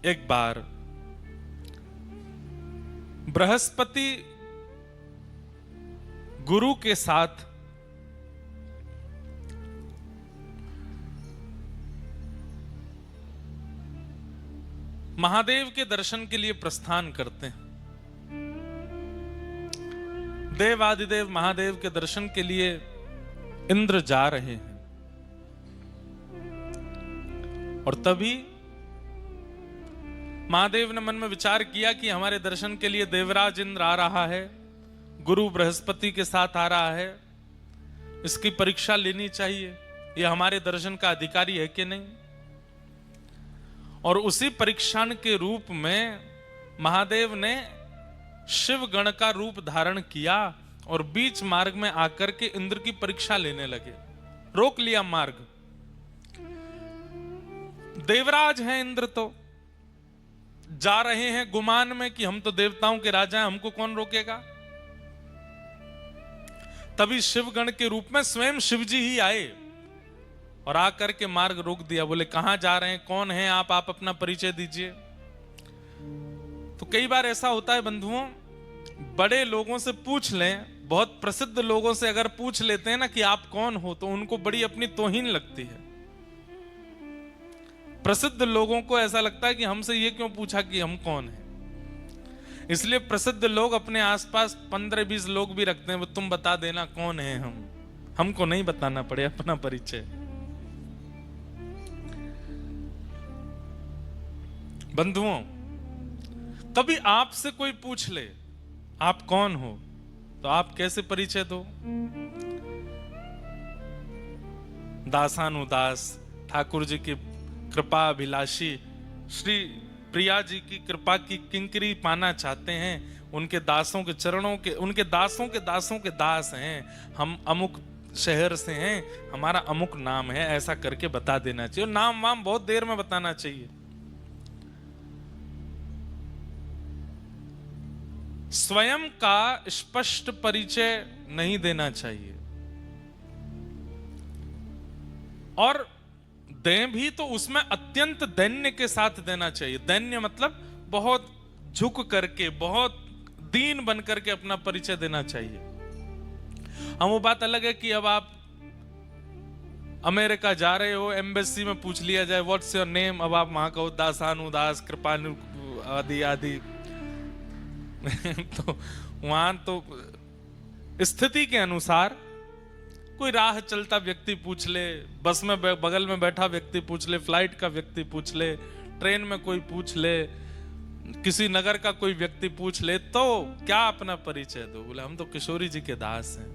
एक बार बृहस्पति गुरु के साथ महादेव के दर्शन के लिए प्रस्थान करते हैं। देवादिदेव महादेव के दर्शन के लिए इंद्र जा रहे हैं और तभी महादेव ने मन में विचार किया कि हमारे दर्शन के लिए देवराज इंद्र आ रहा है, गुरु बृहस्पति के साथ आ रहा है, इसकी परीक्षा लेनी चाहिए, यह हमारे दर्शन का अधिकारी है कि नहीं। और उसी परीक्षण के रूप में महादेव ने शिव गण का रूप धारण किया और बीच मार्ग में आकर के इंद्र की परीक्षा लेने लगे, रोक लिया मार्ग। देवराज हैं इंद्र, तो जा रहे हैं गुमान में कि हम तो देवताओं के राजा हैं, हमको कौन रोकेगा। तभी शिवगण के रूप में स्वयं शिवजी ही आए और आकर के मार्ग रोक दिया। बोले कहां जा रहे हैं, कौन हैं आप अपना परिचय दीजिए। तो कई बार ऐसा होता है बंधुओं, बड़े लोगों से पूछ लें, बहुत प्रसिद्ध लोगों से अगर पूछ लेते हैं ना कि आप कौन हो, तो उनको बड़ी अपनी तौहीन लगती है। प्रसिद्ध लोगों को ऐसा लगता है कि हमसे ये क्यों पूछा कि हम कौन हैं। इसलिए प्रसिद्ध लोग अपने आसपास 15-20 लोग भी रखते हैं, वो तुम बता देना कौन है हम, हमको नहीं बताना पड़े अपना परिचय। बंधुओं, कभी आपसे कोई पूछ ले आप कौन हो, तो आप कैसे परिचय दो। दासानुदास, ठाकुर जी की कृपा अभिलाषी, श्री प्रिया जी की कृपा की किंकरी पाना चाहते हैं, उनके दासों के चरणों के, उनके दासों के दासों के दास हैं, हम अमुक शहर से हैं, हमारा अमुक नाम है, ऐसा करके बता देना चाहिए। नाम वाम बहुत देर में बताना चाहिए। स्वयं का स्पष्ट परिचय नहीं देना चाहिए, और दें भी तो उसमें अत्यंत दैन्य के साथ देना चाहिए। दैन्य मतलब बहुत झुक करके, बहुत दीन बन करके अपना परिचय देना चाहिए। हम वो बात अलग है कि अब आप अमेरिका जा रहे हो, एम्बेसी में पूछ लिया जाए व्हाट्स योर नेम, अब आप वहां कहो दासानुदास कृपानु आदि आदि तो वहां तो स्थिति के अनुसार कोई राह चलता व्यक्ति पूछ ले, बस में बगल में बैठा व्यक्ति पूछ ले, फ्लाइट का व्यक्ति पूछ ले, ट्रेन में कोई पूछ ले, किसी नगर का कोई व्यक्ति पूछ ले, तो क्या अपना परिचय दो। बोले हम तो किशोरी जी के दास हैं।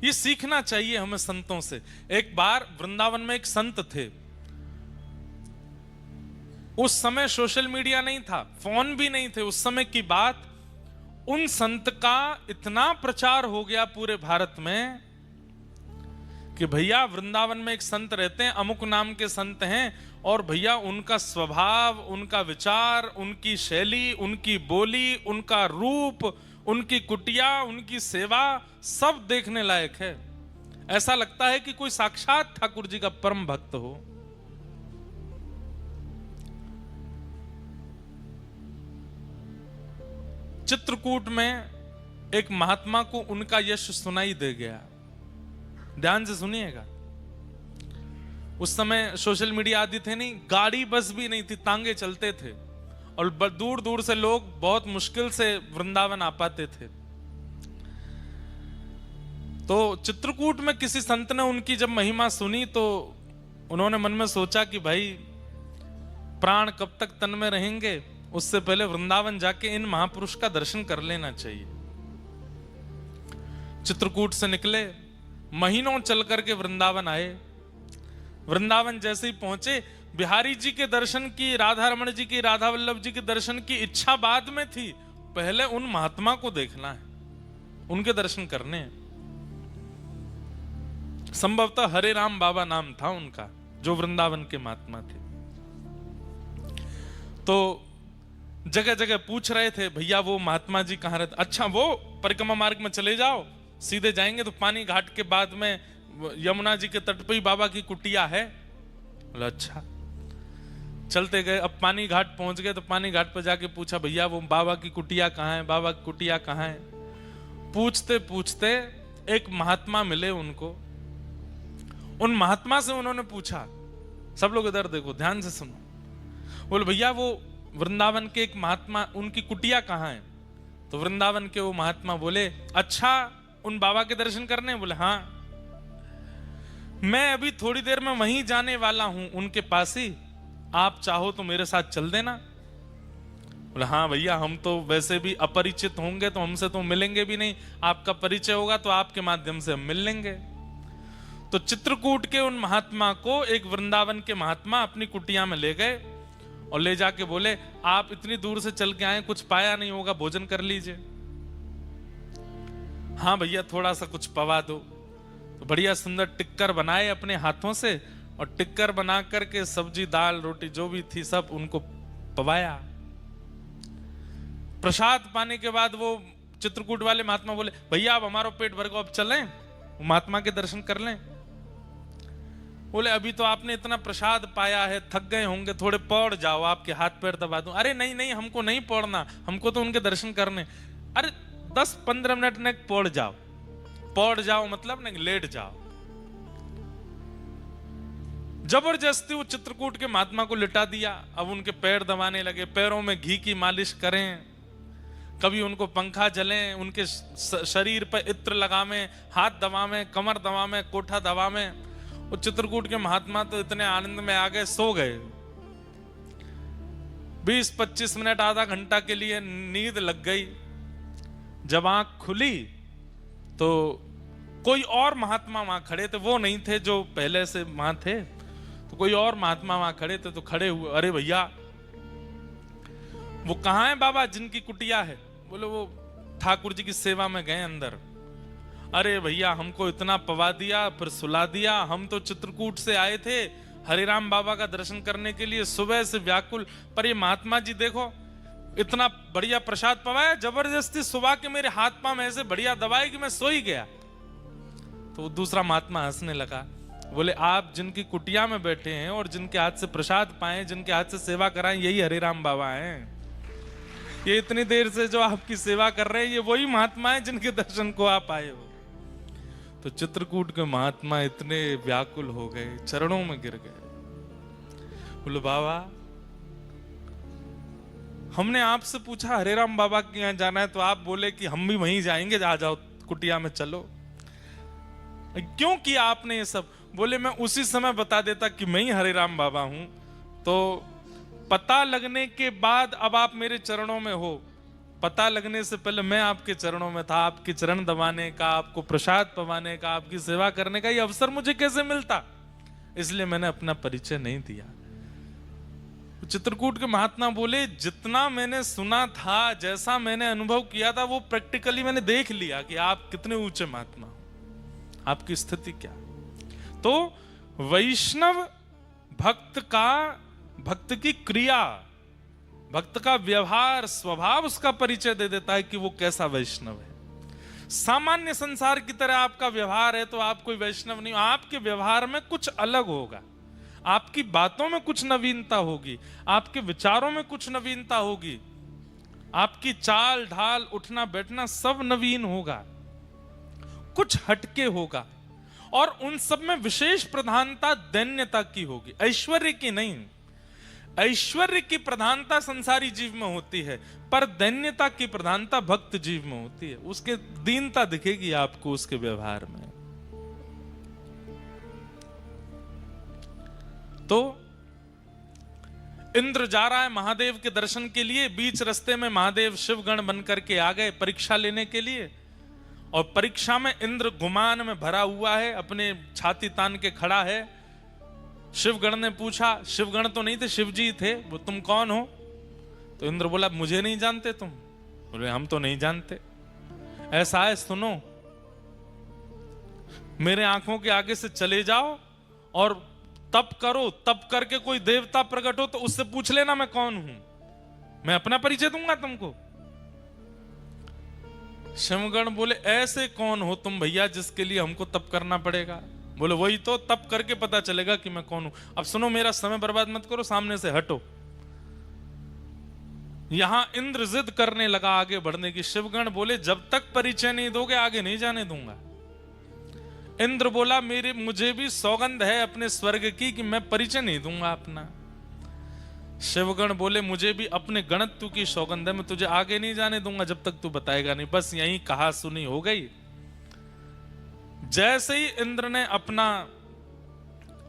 ये सीखना चाहिए हमें संतों से। एक बार वृंदावन में एक संत थे, उस समय सोशल मीडिया नहीं था, फोन भी नहीं थे, उस समय की बात। उन संत का इतना प्रचार हो गया पूरे भारत में कि भैया वृंदावन में एक संत रहते हैं, अमुक नाम के संत हैं, और भैया उनका स्वभाव, उनका विचार, उनकी शैली, उनकी बोली, उनका रूप, उनकी कुटिया, उनकी सेवा सब देखने लायक है। ऐसा लगता है कि कोई साक्षात ठाकुर जी का परम भक्त हो। चित्रकूट में एक महात्मा को उनका यश सुनाई दे गया। ध्यान से सुनिएगा। उस समय सोशल मीडिया आदि थे नहीं, गाड़ी बस भी नहीं थी, तांगे चलते थे, और दूर दूर से लोग बहुत मुश्किल से वृंदावन आ पाते थे। तो चित्रकूट में किसी संत ने उनकी जब महिमा सुनी, तो उन्होंने मन में सोचा कि भाई प्राण कब तक तन में रहेंगे, उससे पहले वृंदावन जाके इन महापुरुष का दर्शन कर लेना चाहिए। चित्रकूट से निकले, महीनों चल करके वृंदावन आए। वृंदावन जैसे ही पहुंचे, बिहारी जी के दर्शन की, राधा रमण जी की, राधा वल्लभ जी के दर्शन की इच्छा बाद में थी, पहले उन महात्मा को देखना है, उनके दर्शन करने हैं। संभवतः हरे राम बाबा नाम था उनका, जो वृंदावन के महात्मा थे। तो जगह जगह पूछ रहे थे, भैया वो महात्मा जी कहाँ रहते। अच्छा, वो परिक्रमा मार्ग में चले जाओ, सीधे जाएंगे तो पानी घाट के बाद में यमुना जी के तट पे ही बाबा की कुटिया है। बोला अच्छा। चलते गए, अब पानी घाट पहुंच गए तो पानी घाट पर जाके पूछा भैया वो बाबा की कुटिया कहाँ है, बाबा की कुटिया कहाँ है। पूछते पूछते एक महात्मा मिले उनको। उन महात्मा से उन्होंने पूछा, सब लोग इधर देखो ध्यान से सुनो। बोले भैया वो वृंदावन के एक महात्मा, उनकी कुटिया कहाँ है। तो वृंदावन के वो महात्मा बोले अच्छा उन बाबा के दर्शन करने। बोले हाँ, मैं अभी थोड़ी देर में वहीं जाने वाला हूं उनके पास ही, आप चाहो तो मेरे साथ चल देना। बोले हाँ भैया, हम तो वैसे भी अपरिचित होंगे तो हमसे तो मिलेंगे भी नहीं, आपका परिचय होगा तो आपके माध्यम से हम मिल लेंगे। तो चित्रकूट के उन महात्मा को एक वृंदावन के महात्मा अपनी कुटिया में ले गए और ले जाके बोले आप इतनी दूर से चल के आए, कुछ पाया नहीं होगा, भोजन कर लीजिए। हाँ भैया थोड़ा सा कुछ पवा दो। तो बढ़िया सुंदर टिक्कर बनाए अपने हाथों से, और टिक्कर बना करके सब्जी दाल रोटी जो भी थी सब उनको पवाया। प्रसाद पाने के बाद वो चित्रकूट वाले महात्मा बोले भैया अब हमारा पेट भर गया, अब चलें महात्मा के दर्शन कर लें। बोले अभी तो आपने इतना प्रसाद पाया है, थक गए होंगे, थोड़े पौड़ जाओ, आपके हाथ पैर दबा दूं। अरे नहीं नहीं, हमको नहीं पौड़ना, हमको तो उनके दर्शन करने। अरे 10-15 मिनट ने पौड़ जाओ। पौड़ जाओ मतलब नहीं, लेट जाओ। जबरदस्ती वो चित्रकूट के महात्मा को लिटा दिया। अब उनके पैर दबाने लगे, पैरों में घी की मालिश करें, कभी उनको पंखा जलें, उनके शरीर पर इत्र लगावें, हाथ दबावें, कमर दबावें, कोठा दबावें। वो चित्रकूट के महात्मा तो इतने आनंद में आ गए, सो गए। 20-25 मिनट आधा घंटा के लिए नींद लग गई। जब आंख खुली तो कोई और महात्मा वहां खड़े थे, वो नहीं थे जो पहले से वहां थे, तो कोई और महात्मा वहां खड़े थे। तो खड़े हुए, अरे भैया वो कहाँ है बाबा जिनकी कुटिया है। बोले वो ठाकुर जी की सेवा में गए अंदर। अरे भैया हमको इतना पवा दिया फिर सुला दिया, हम तो चित्रकूट से आए थे हरिराम बाबा का दर्शन करने के लिए, सुबह से व्याकुल, पर ये महात्मा जी देखो इतना बढ़िया प्रसाद पवाया, जबरदस्ती सुबह के मेरे हाथ पांव ऐसे बढ़िया दबाए कि मैं सो ही गया। तो दूसरा महात्मा हंसने लगा। बोले आप जिनकी कुटिया में बैठे हैं और जिनके हाथ से प्रसाद पाए, जिनके हाथ से सेवा कराएं, यही हरिराम बाबा हैं। ये इतनी देर से जो आपकी सेवा कर रहे हैं ये वही महात्मा है जिनके दर्शन को आप आए हो। तो चित्रकूट के महात्मा इतने व्याकुल हो गए, चरणों में गिर गए। बोले बाबा हमने आपसे पूछा हरिराम बाबा के यहाँ जाना है, तो आप बोले कि हम भी वहीं जाएंगे, आ जाओ कुटिया में चलो। क्यों किया आपने ये सब। बोले मैं उसी समय बता देता कि मैं ही हरिराम बाबा हूं, तो पता लगने के बाद अब आप मेरे चरणों में हो, पता लगने से पहले मैं आपके चरणों में था, आपके चरण दबाने का, आपको प्रसाद पवाने का, आपकी सेवा करने का ये अवसर मुझे कैसे मिलता, इसलिए मैंने अपना परिचय नहीं दिया। चित्रकूट के महात्मा बोले जितना मैंने सुना था, जैसा मैंने अनुभव किया था, वो प्रैक्टिकली मैंने देख लिया कि आप कितने ऊंचे महात्मा हो, आपकी स्थिति क्या। तो वैष्णव भक्त की क्रिया, भक्त का व्यवहार, स्वभाव उसका परिचय दे देता है कि वो कैसा वैष्णव है। सामान्य संसार की तरह आपका व्यवहार है तो आप कोई वैष्णव नहीं हो। आपके व्यवहार में कुछ अलग होगा, आपकी बातों में कुछ नवीनता होगी, आपके विचारों में कुछ नवीनता होगी, आपकी चाल ढाल उठना बैठना सब नवीन होगा, कुछ हटके होगा, और उन सब में विशेष प्रधानता दैन्यता की होगी, ऐश्वर्य की नहीं। ऐश्वर्य की प्रधानता संसारी जीव में होती है, पर दैन्यता की प्रधानता भक्त जीव में होती है। उसके दीनता दिखेगी आपको उसके व्यवहार में। तो इंद्र जा रहा है महादेव के दर्शन के लिए, बीच रास्ते में महादेव शिवगण बनकर के आ गए परीक्षा लेने के लिए, और परीक्षा में इंद्र गुमान में भरा हुआ है, अपने छाती तान के खड़ा है। शिवगण ने पूछा, शिवगण तो नहीं थे, शिवजी थे, वो तुम कौन हो। तो इंद्र बोला मुझे नहीं जानते तुम। बोले हम तो नहीं जानते। ऐसा है सुनो, मेरे आंखों के आगे से चले जाओ और तप करो, तप करके कोई देवता प्रकट हो तो उससे पूछ लेना मैं कौन हूं, मैं अपना परिचय दूंगा तुमको। शिवगण बोले ऐसे कौन हो तुम भैया जिसके लिए हमको तप करना पड़ेगा। बोले वही तो, तब करके पता चलेगा कि मैं कौन हूं। अब सुनो, मेरा समय बर्बाद मत करो, सामने से हटो। यहां इंद्र जिद करने लगा आगे बढ़ने की। शिवगण बोले जब तक परिचय नहीं दोगे आगे नहीं जाने दूंगा। इंद्र बोला मुझे भी सौगंध है अपने स्वर्ग की कि मैं परिचय नहीं दूंगा अपना। शिवगण बोले मुझे भी अपने गणत्व की सौगंध है, मैं तुझे आगे नहीं जाने दूंगा जब तक तू बताएगा नहीं। बस यही कहा सुनी हो गई। जैसे ही इंद्र ने अपना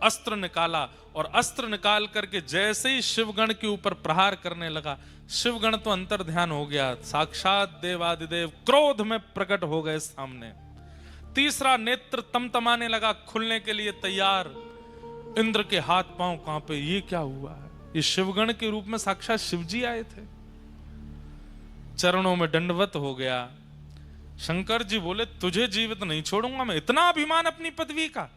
अस्त्र निकाला और अस्त्र निकाल करके जैसे ही शिवगण के ऊपर प्रहार करने लगा, शिवगण तो अंतर ध्यान हो गया, साक्षात देवादिदेव क्रोध में प्रकट हो गए सामने। तीसरा नेत्र तमतमाने लगा, खुलने के लिए तैयार। इंद्र के हाथ पांव कांपे, ये क्या हुआ है? ये शिवगण के रूप में साक्षात शिवजी आए थे। चरणों में दंडवत हो गया। शंकर जी बोले तुझे जीवित नहीं छोड़ूंगा मैं, इतना अभिमान अपनी पदवी का।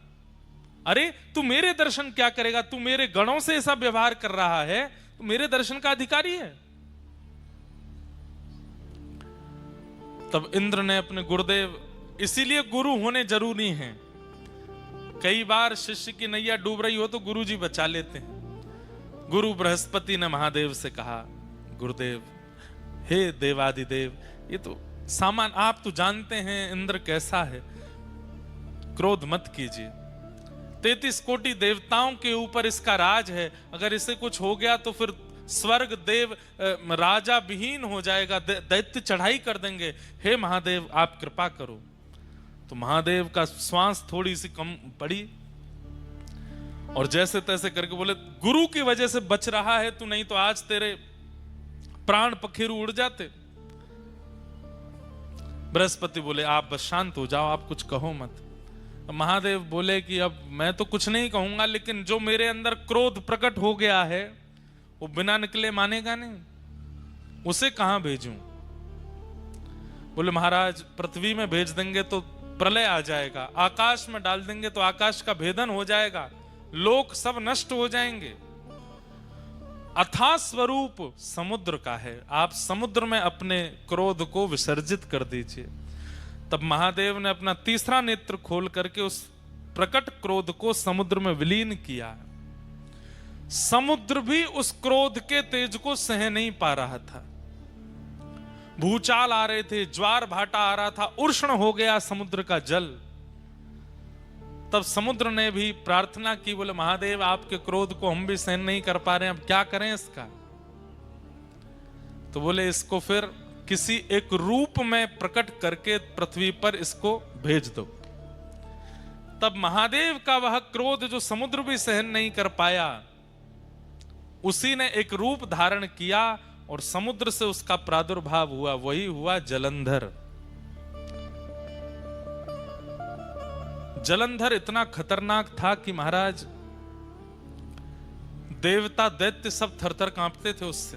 अरे तू मेरे दर्शन क्या करेगा? तू मेरे गणों से ऐसा व्यवहार कर रहा है, तू मेरे दर्शन का अधिकारी है। तब इंद्र ने अपने गुरुदेव, इसीलिए गुरु होने जरूरी हैं। कई बार शिष्य की नैया डूब रही हो तो गुरु जी बचा लेते हैं। गुरु बृहस्पति ने महादेव से कहा, गुरुदेव हे देवादिदेव, ये तो सामान, आप तो जानते हैं इंद्र कैसा है, क्रोध मत कीजिए। 33 कोटि देवताओं के ऊपर इसका राज है, अगर इसे कुछ हो गया तो फिर स्वर्ग देव राजा विहीन हो जाएगा, दैत्य चढ़ाई कर देंगे। हे महादेव आप कृपा करो। तो महादेव का श्वास थोड़ी सी कम पड़ी और जैसे तैसे करके बोले गुरु की वजह से बच रहा है तू, नहीं तो आज तेरे प्राण पखेरु उड़ जाते। बृहस्पति बोले आप बस शांत हो जाओ, आप कुछ कहो मत। महादेव बोले कि अब मैं तो कुछ नहीं कहूंगा, लेकिन जो मेरे अंदर क्रोध प्रकट हो गया है वो बिना निकले मानेगा नहीं, उसे कहां भेजूं? बोले महाराज पृथ्वी में भेज देंगे तो प्रलय आ जाएगा, आकाश में डाल देंगे तो आकाश का भेदन हो जाएगा, लोक सब नष्ट हो जाएंगे। अथाह स्वरूप समुद्र का है, आप समुद्र में अपने क्रोध को विसर्जित कर दीजिए। तब महादेव ने अपना तीसरा नेत्र खोल करके उस प्रकट क्रोध को समुद्र में विलीन किया। समुद्र भी उस क्रोध के तेज को सह नहीं पा रहा था। भूचाल आ रहे थे, ज्वार भाटा आ रहा था, उष्ण हो गया समुद्र का जल। तब समुद्र ने भी प्रार्थना की, बोले महादेव आपके क्रोध को हम भी सहन नहीं कर पा रहे हैं, अब क्या करें इसका? तो बोले इसको फिर किसी एक रूप में प्रकट करके पृथ्वी पर इसको भेज दो। तब महादेव का वह क्रोध जो समुद्र भी सहन नहीं कर पाया, उसी ने एक रूप धारण किया और समुद्र से उसका प्रादुर्भाव हुआ, वही हुआ जलंधर। जलंधर इतना खतरनाक था कि महाराज देवता दैत्य सब थरथर कांपते थे उससे।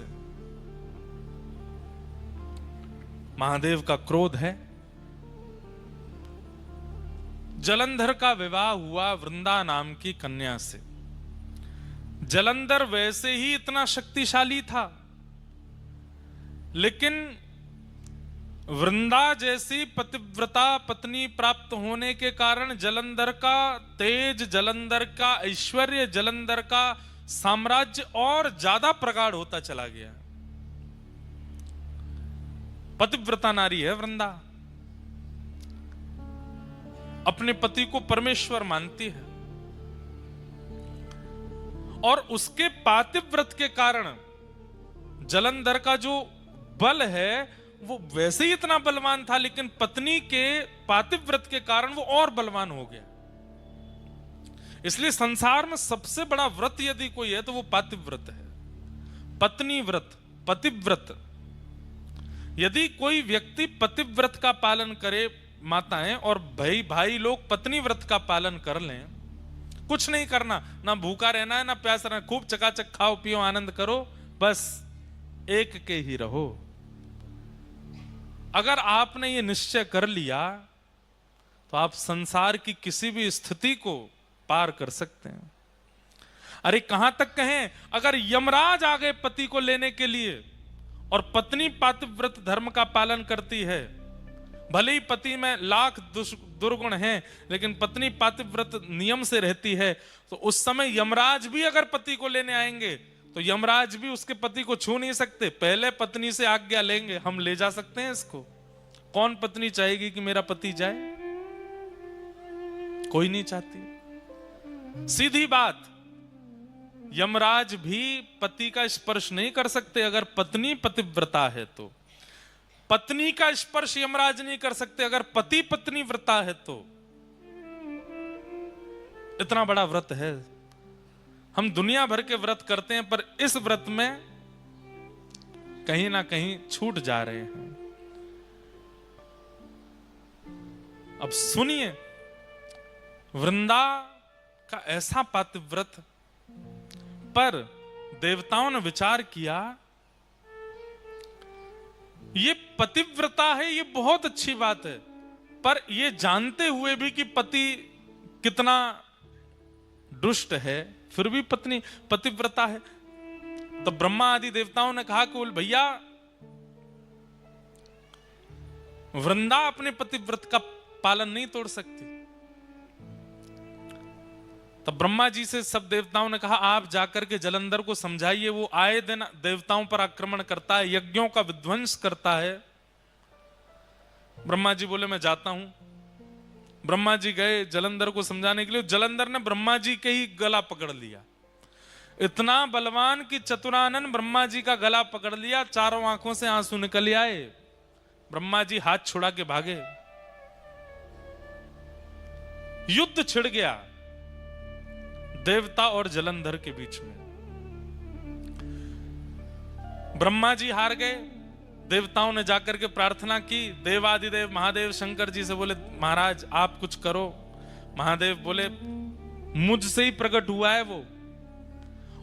महादेव का क्रोध है। जलंधर का विवाह हुआ वृंदा नाम की कन्या से। जलंधर वैसे ही इतना शक्तिशाली था, लेकिन वृंदा जैसी पतिव्रता पत्नी प्राप्त होने के कारण जलंधर का तेज, जलंधर का ऐश्वर्य, जलंधर का साम्राज्य और ज्यादा प्रगाढ़ होता चला गया। पतिव्रता नारी है वृंदा, अपने पति को परमेश्वर मानती है और उसके पातिव्रत के कारण जलंधर का जो बल है वो वैसे ही इतना बलवान था, लेकिन पत्नी के पातिव्रत के कारण वो और बलवान हो गया। इसलिए संसार में सबसे बड़ा व्रत यदि कोई है तो वो पातिव्रत है, पत्नी व्रत, पतिव्रत। यदि कोई व्यक्ति पतिव्रत का पालन करे, माताएं और भाई लोग पत्नी व्रत का पालन कर लें, कुछ नहीं करना, ना भूखा रहना है ना प्यास रहना, खूब चकाचक खाओ पियो आनंद करो, बस एक के ही रहो। अगर आपने ये निश्चय कर लिया तो आप संसार की किसी भी स्थिति को पार कर सकते हैं। अरे कहां तक कहें, अगर यमराज आ गए पति को लेने के लिए और पत्नी पातिव्रत धर्म का पालन करती है, भले ही पति में लाख दुर्गुण हैं, लेकिन पत्नी पातिव्रत नियम से रहती है, तो उस समय यमराज भी अगर पति को लेने आएंगे तो यमराज भी उसके पति को छू नहीं सकते, पहले पत्नी से आज्ञा लेंगे। हम ले जा सकते हैं इसको? कौन पत्नी चाहेगी कि मेरा पति जाए? कोई नहीं चाहती। सीधी बात, यमराज भी पति का स्पर्श नहीं कर सकते अगर पत्नी पतिव्रता है तो। पत्नी का स्पर्श यमराज नहीं कर सकते अगर पति पत्नी व्रता है तो। इतना बड़ा व्रत है। हम दुनिया भर के व्रत करते हैं, पर इस व्रत में कहीं ना कहीं छूट जा रहे हैं। अब सुनिए, वृंदा का ऐसा पातिव्रत, पर देवताओं ने विचार किया ये पतिव्रता है, ये बहुत अच्छी बात है, पर ये जानते हुए भी कि पति कितना दुष्ट है, फिर भी पत्नी पतिव्रता है। तो ब्रह्मा आदि देवताओं ने कहा कि भैया वृंदा अपने पतिव्रत का पालन नहीं तोड़ सकती। तब ब्रह्मा जी से सब देवताओं ने कहा आप जाकर के जलंधर को समझाइए, वो आए दिन देवताओं पर आक्रमण करता है, यज्ञों का विध्वंस करता है। ब्रह्मा जी बोले मैं जाता हूं। ब्रह्मा जी गए जलंधर को समझाने के लिए। जलंधर ने ब्रह्मा जी के ही गला पकड़ लिया, इतना बलवान कि चतुरानन ब्रह्मा जी का गला पकड़ लिया, चारों आंखों से आंसू निकल आए। ब्रह्मा जी हाथ छुड़ा के भागे, युद्ध छिड़ गया देवता और जलंधर के बीच में। ब्रह्मा जी हार गए। देवताओं ने जाकर के प्रार्थना की, देवादिदेव महादेव शंकर जी से बोले महाराज आप कुछ करो। महादेव बोले मुझसे ही प्रकट हुआ है वो,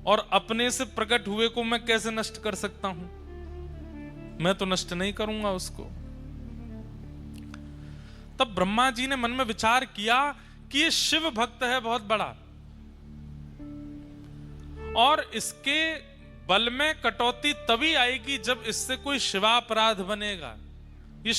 और अपने से प्रकट हुए को मैं कैसे नष्ट कर सकता हूं? मैं तो नष्ट नहीं करूंगा उसको। तब ब्रह्मा जी ने मन में विचार किया कि ये शिव भक्त है बहुत बड़ा, और इसके बल में कटौती तभी आएगी जब इससे कोई शिवापराध बनेगा। ये